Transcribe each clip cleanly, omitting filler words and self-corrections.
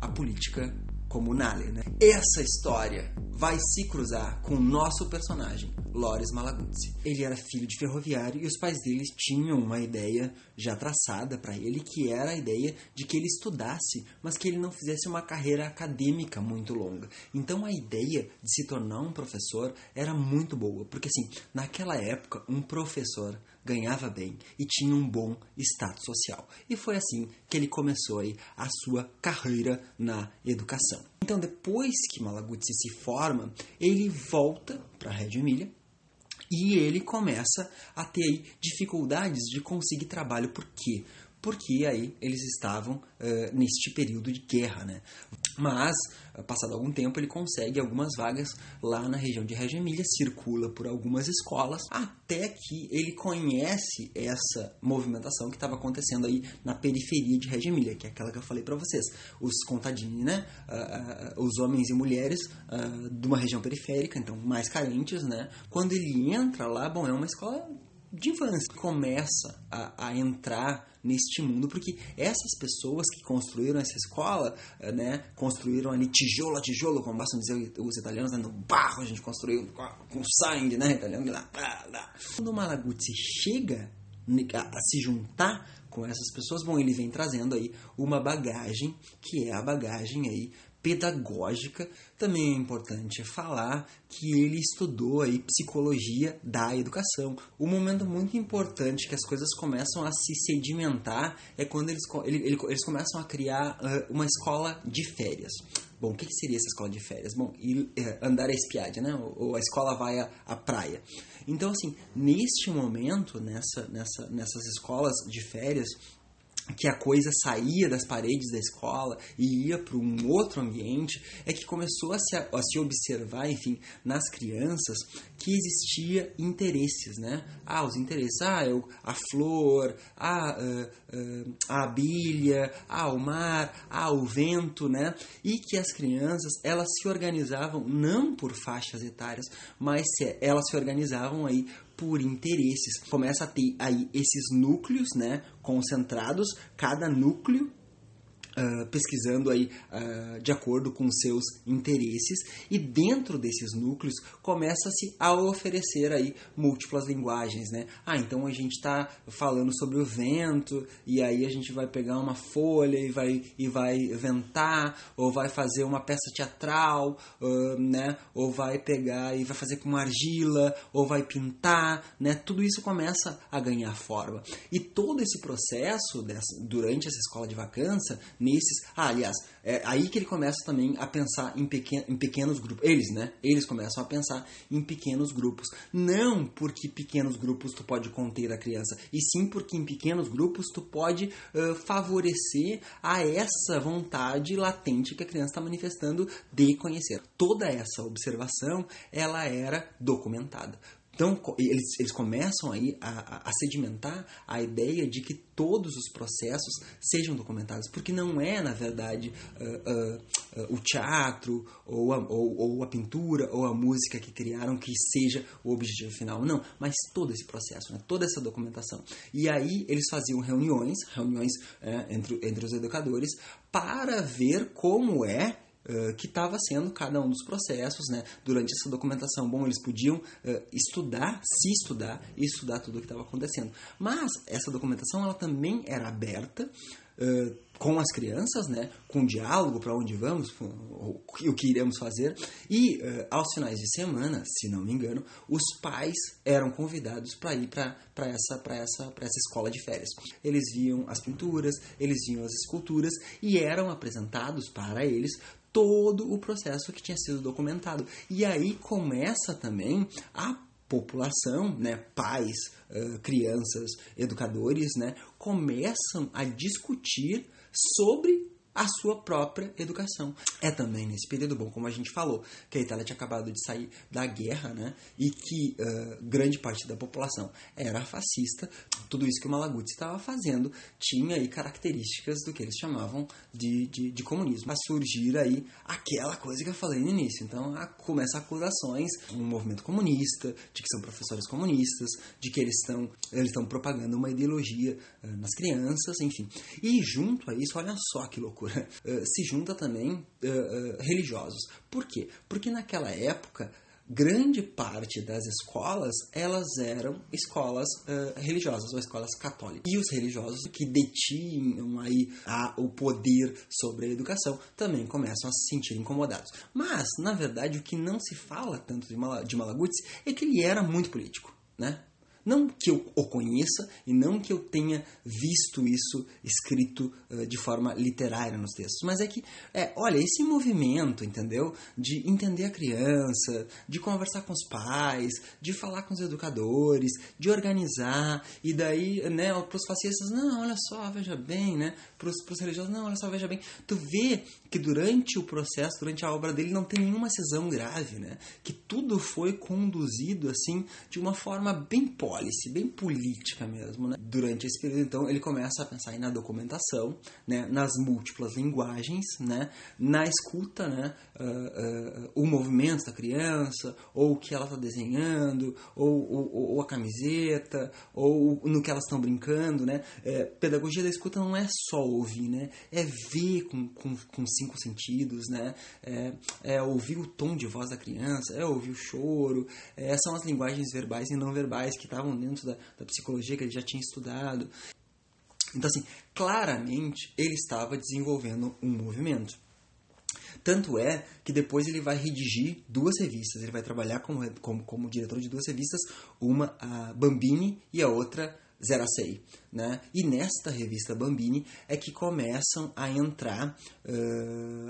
a política comunale, né? Essa história vai se cruzar com o nosso personagem, Loris Malaguzzi. Ele era filho de ferroviário e os pais deles tinham uma ideia já traçada para ele, que era a ideia de que ele estudasse, mas que ele não fizesse uma carreira acadêmica muito longa. Então a ideia de se tornar um professor era muito boa, porque assim, naquela época um professor ganhava bem e tinha um bom status social. E foi assim que ele começou aí a sua carreira na educação. Então, depois que Malaguzzi se forma, ele volta para a Reggio Emília e ele começa a ter aí dificuldades de conseguir trabalho. Por quê? Porque aí eles estavam neste período de guerra, né? Mas, passado algum tempo, ele consegue algumas vagas lá na região de Reggio Emília, circula por algumas escolas, até que ele conhece essa movimentação que estava acontecendo aí na periferia de Reggio Emília, que é aquela que eu falei para vocês. Os contadini, né? Os homens e mulheres de uma região periférica, então mais carentes, né? Quando ele entra lá, bom, é uma escola de infância, começa a entrar neste mundo, porque essas pessoas que construíram essa escola, né, construíram ali tijolo a tijolo, como bastam dizer os italianos, né, no barro, a gente construiu com sangue, né, italiano, lá. Quando o Malaguzzi chega a se juntar com essas pessoas, bom, ele vem trazendo aí uma bagagem, que é a bagagem aí pedagógica. Também é importante falar que ele estudou aí psicologia da educação. Um momento muito importante que as coisas começam a se sedimentar é quando eles começam a criar uma escola de férias. Bom, o que seria essa escola de férias? Bom, andare a spiaggia, né? Ou a escola vai à praia. Então, assim, neste momento, nessas escolas de férias, que a coisa saía das paredes da escola e ia para um outro ambiente, é que começou a se observar, enfim, nas crianças, que existia interesses, né? Os interesses, a flor, a abelha, o mar, o vento, né? E que as crianças, elas se organizavam não por faixas etárias, mas elas se organizavam aí por interesses. Começa a ter aí esses núcleos, né, concentrados, cada núcleo pesquisando aí de acordo com seus interesses, e dentro desses núcleos começa-se a oferecer aí múltiplas linguagens, né? Então a gente está falando sobre o vento, e aí a gente vai pegar uma folha e vai ventar, ou vai fazer uma peça teatral, né? Ou vai pegar e vai fazer com argila, ou vai pintar, né? Tudo isso começa a ganhar forma. E todo esse processo durante essa escola de vacância, aliás, é aí que ele começa também a pensar em pequenos grupos. Eles começam a pensar em pequenos grupos. Não porque pequenos grupos tu pode conter a criança, e sim porque em pequenos grupos tu pode favorecer a essa vontade latente que a criança está manifestando de conhecer. Toda essa observação, ela era documentada. Então, eles começam aí a sedimentar a ideia de que todos os processos sejam documentados, porque não é, na verdade, o teatro, ou a pintura, ou a música que criaram que seja o objetivo final, não, mas todo esse processo, né? Toda essa documentação. E aí eles faziam reuniões entre os educadores para ver como que estava sendo cada um dos processos, né? Durante essa documentação. Bom, eles podiam estudar e estudar tudo o que estava acontecendo. Mas essa documentação, ela também era aberta com as crianças, né? Com diálogo para onde vamos, o que iremos fazer. E aos finais de semana, se não me engano, os pais eram convidados para ir para essa escola de férias. Eles viam as pinturas, eles viam as esculturas e eram apresentados para eles todo o processo que tinha sido documentado. E aí começa também a população, né, pais, crianças, educadores, né, começam a discutir sobre a sua própria educação. É também nesse período, bom, como a gente falou, que a Itália tinha acabado de sair da guerra, né, e que grande parte da população era fascista. Tudo isso que o Malaguzzi estava fazendo tinha aí características do que eles chamavam de comunismo. A surgir aí aquela coisa que eu falei no início. Então, começam acusações um movimento comunista, de que são professores comunistas, de que eles estão propagando uma ideologia nas crianças, enfim. E junto a isso, olha só que loucura. cultura. Se junta também religiosos. Por quê? Porque naquela época, grande parte das escolas, elas eram escolas religiosas, ou escolas católicas. E os religiosos que detinham aí o poder sobre a educação também começam a se sentir incomodados. Mas, na verdade, o que não se fala tanto de Malaguzzi é que ele era muito político, né? Não que eu o conheça e não que eu tenha visto isso escrito de forma literária nos textos, mas é que, olha, esse movimento, entendeu? De entender a criança, de conversar com os pais, de falar com os educadores, de organizar, e daí, né, para os fascistas, não, olha só, veja bem, né? Para os religiosos, não, olha só, veja bem. Tu vê que durante o processo, durante a obra dele, não tem nenhuma cisão grave, né? Que tudo foi conduzido, assim, de uma forma bem bem política mesmo, né? Durante esse período, então, ele começa a pensar aí na documentação, né? Nas múltiplas linguagens, né? Na escuta, né? O movimento da criança, ou o que ela está desenhando, ou a camiseta, ou no que elas estão brincando, né? Pedagogia da escuta não é só ouvir, né? É ver com 5 sentidos, né? É ouvir o tom de voz da criança, é ouvir o choro, são as linguagens verbais e não verbais que estavam dentro da psicologia que ele já tinha estudado. Então, assim, claramente ele estava desenvolvendo um movimento. Tanto é que depois ele vai redigir 2 revistas, ele vai trabalhar como diretor de 2 revistas, uma a Bambini e a outra Zeracei, né? E nesta revista Bambini é que começam a entrar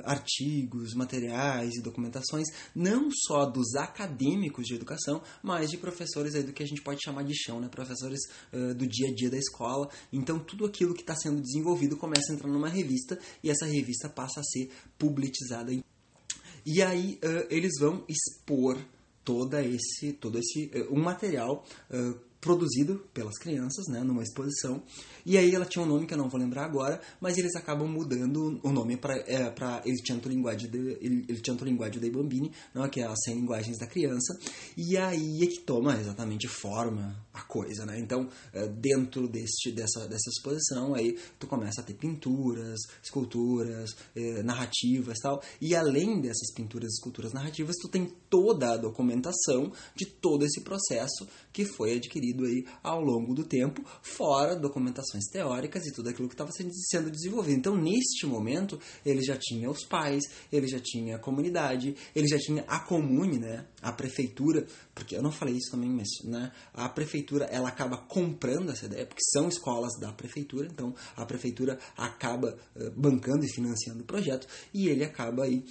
artigos, materiais e documentações, não só dos acadêmicos de educação, mas de professores aí do que a gente pode chamar de chão, né? Professores do dia a dia da escola. Então tudo aquilo que está sendo desenvolvido começa a entrar numa revista e essa revista passa a ser publicizada. E aí eles vão expor todo esse um material produzido pelas crianças, né, numa exposição. E aí ela tinha um nome que eu não vou lembrar agora, mas eles acabam mudando o nome para Il Cento Linguaggio dei Bambini, não, que é as 100 linguagens da criança. E aí é que toma exatamente forma a coisa, né? Então, dentro dessa exposição, aí tu começa a ter pinturas, esculturas, narrativas e tal. E além dessas pinturas, esculturas, narrativas, tu tem toda a documentação de todo esse processo que foi adquirido aí ao longo do tempo, fora documentações teóricas e tudo aquilo que estava sendo desenvolvido. Então, neste momento, ele já tinha os pais, ele já tinha a comunidade, ele já tinha a comune, né, a prefeitura, porque eu não falei isso também, mas, né, a prefeitura, ela acaba comprando essa ideia, porque são escolas da prefeitura, então a prefeitura acaba bancando e financiando o projeto, e ele acaba aí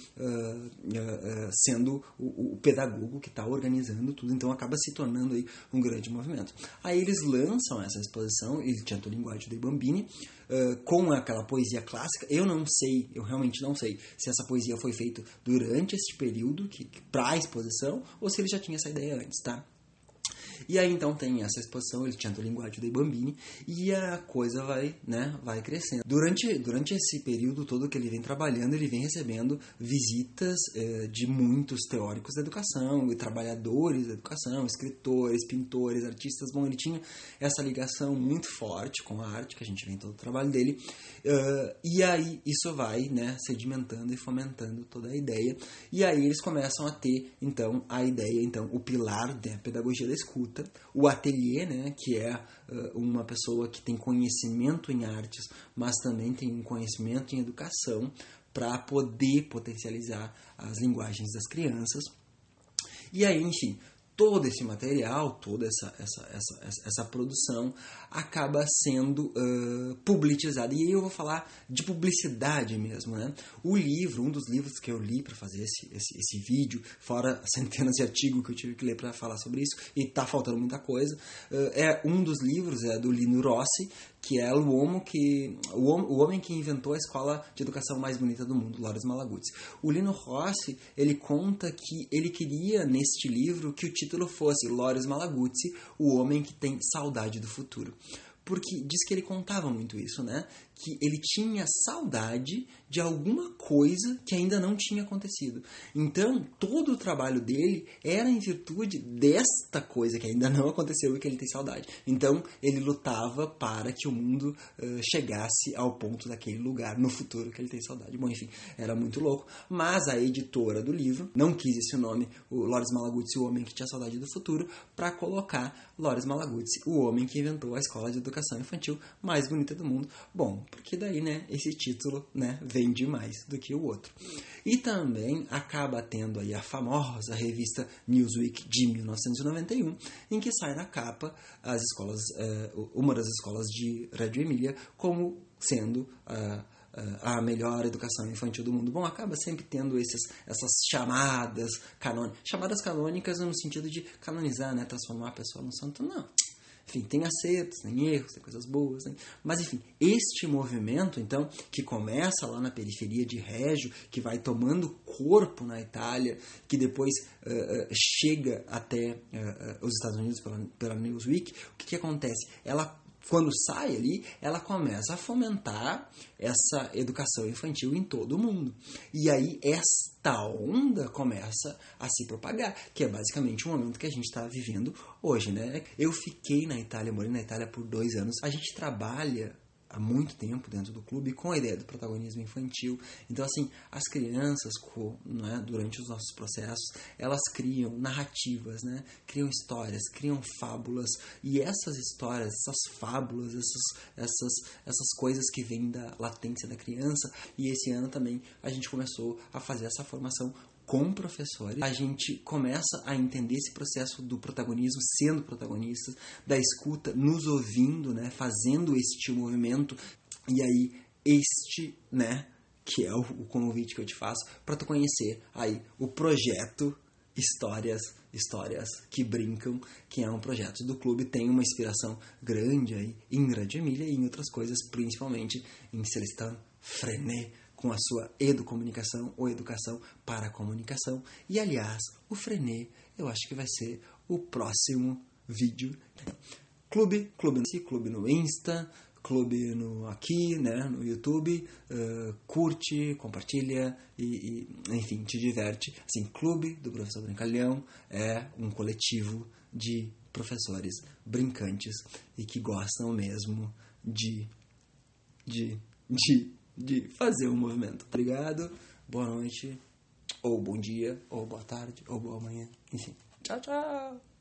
sendo o pedagogo que está organizando tudo, então acaba se tornando aí um grande movimento. Aí eles lançam essa exposição, Il Cento Linguaggio dei Bambini, com aquela poesia clássica. Eu realmente não sei se essa poesia foi feita durante esse período para a exposição ou se ele já tinha essa ideia antes, tá? E aí então tem essa exposição, Il Cento Linguaggio dei Bambini, e a coisa vai crescendo. Durante esse período todo que ele vem trabalhando, ele vem recebendo visitas de muitos teóricos da educação, e trabalhadores da educação, escritores, pintores, artistas. Bom, ele tinha essa ligação muito forte com a arte, que a gente vê em todo o trabalho dele, e aí isso vai, né, sedimentando e fomentando toda a ideia, e aí eles começam a ter, então, a ideia, então, o pilar da pedagogia da escuta, o ateliê, né, que é uma pessoa que tem conhecimento em artes, mas também tem um conhecimento em educação para poder potencializar as linguagens das crianças. E aí, enfim, todo esse material, toda essa produção acaba sendo publicizada. E aí eu vou falar de publicidade mesmo, né? O livro, um dos livros que eu li para fazer esse vídeo, fora centenas de artigos que eu tive que ler para falar sobre isso, e tá faltando muita coisa, um dos livros é do Lino Rossi, que é o homem que inventou a escola de educação mais bonita do mundo, Loris Malaguzzi. O Lino Rossi, ele conta que ele queria, neste livro, que o título fosse Loris Malaguzzi, o homem que tem saudade do futuro. Porque diz que ele contava muito isso, né? que ele tinha saudade de alguma coisa que ainda não tinha acontecido. Então, todo o trabalho dele era em virtude desta coisa que ainda não aconteceu e que ele tem saudade. Então, ele lutava para que o mundo chegasse ao ponto daquele lugar no futuro que ele tem saudade. Bom, enfim, era muito louco. Mas a editora do livro não quis esse nome, o Lawrence Malaguzzi, o homem que tinha saudade do futuro, para colocar Lawrence Malaguzzi, o homem que inventou a escola de educação infantil mais bonita do mundo. Bom, porque daí, né, esse título, né, vende mais do que o outro. E também acaba tendo aí a famosa revista Newsweek de 1991, em que sai na capa as escolas, uma das escolas de Reggio Emilia como sendo a melhor educação infantil do mundo. Bom, acaba sempre tendo essas chamadas canônicas. Chamadas canônicas no sentido de canonizar, né? Transformar a pessoa num santo. Não. Enfim, tem acertos, tem erros, tem coisas boas. Né? Mas, enfim, este movimento, então, que começa lá na periferia de Reggio, que vai tomando corpo na Itália, que depois chega até os Estados Unidos pela Newsweek, o que acontece? Ela, quando sai ali, ela começa a fomentar essa educação infantil em todo o mundo. E aí esta onda começa a se propagar, que é basicamente o momento que a gente está vivendo hoje, né? Eu fiquei na Itália, morei na Itália por 2 anos. A gente trabalha há muito tempo dentro do clube com a ideia do protagonismo infantil. Então, assim, as crianças, né, durante os nossos processos, elas criam narrativas, né? Criam histórias, criam fábulas, e essas histórias, essas fábulas, essas coisas que vêm da latência da criança, e esse ano também a gente começou a fazer essa formação com professores, a gente começa a entender esse processo do protagonismo, sendo protagonistas, da escuta, nos ouvindo, né, fazendo este movimento, e aí este, né, que é o convite que eu te faço, para tu conhecer aí o projeto Histórias que Brincam, que é um projeto do clube, tem uma inspiração grande aí em Reggio Emilia e em outras coisas, principalmente em Célestin Freinet, com a sua educomunicação ou educação para a comunicação. E, aliás, o Freinet, eu acho que vai ser o próximo vídeo. Clube no Insta, clube aqui, né, no YouTube, curte, compartilha e, enfim, te diverte. Assim, Clube do Professor Brincalhão é um coletivo de professores brincantes e que gostam mesmo de fazer um movimento. Obrigado, boa noite, ou bom dia, ou boa tarde, ou boa manhã, enfim. Tchau, tchau!